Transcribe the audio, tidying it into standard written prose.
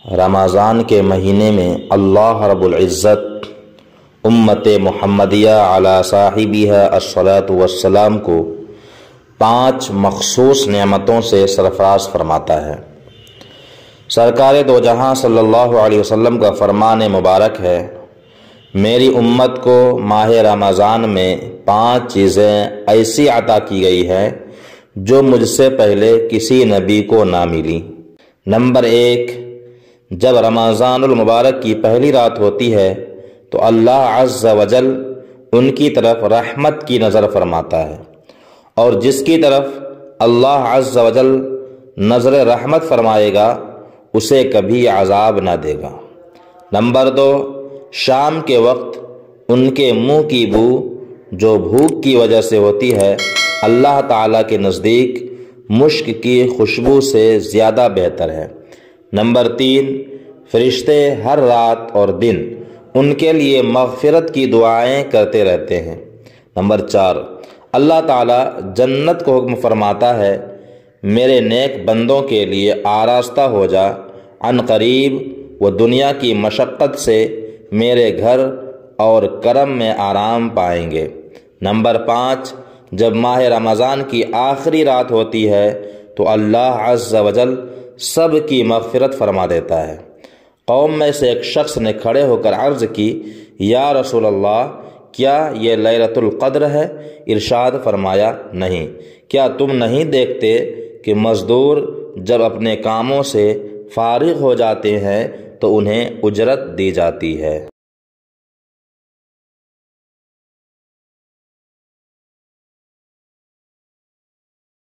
رمضان کے مہینے میں اللہ رب العزت امت محمدیہ علی صاحبہ الصلاۃ والسلام کو 5 مخصوص نعمتوں سے سرفراز فرماتا ہے۔ سرکار دو جہاں صلی اللہ علیہ وسلم کا فرمان مبارک ہے، میری امت کو ماہ رمضان میں 5 چیزیں ایسی عطا کی گئی ہیں جو مجھ سے پہلے کسی نبی کو نہ ملی۔ نمبر 1، جب رمضان المبارک کی پہلی رات ہوتی ہے تو اللہ عز و جل ان کی طرف رحمت کی نظر فرماتا ہے، اور جس کی طرف اللہ عز و جل نظر رحمت فرمائے گا اسے کبھی عذاب نہ دے گا۔ نمبر 2، شام کے وقت ان کے منہ کی بو جو بھوک کی وجہ سے ہوتی ہے اللہ تعالیٰ کے نزدیک مشک کی خوشبو سے زیادہ بہتر ہے۔ نمبر 3، فرشتے ہر رات اور دن ان کے لیے مغفرت کی دعائیں کرتے رہتے ہیں۔ نمبر 4، اللہ تعالیٰ جنت کو حکم فرماتا ہے، میرے نیک بندوں کے لیے آراستہ ہو جا، عن قریب وہ دنیا کی مشقت سے میرے گھر اور کرم میں آرام پائیں گے۔ نمبر 5، جب ماہ رمضان کی آخری رات ہوتی ہے تو اللہ عز و جل سب کی مغفرت فرما دیتا ہے۔ قوم میں سے ایک شخص نے کھڑے ہو کر عرض کی، یا رسول اللہ، کیا یہ لیلۃ القدر ہے؟ ارشاد فرمایا، نہیں۔ کیا تم نہیں دیکھتے کہ مزدور جب اپنے کاموں سے فارغ ہو جاتے ہیں تو انہیں اجرت دی جاتی ہے؟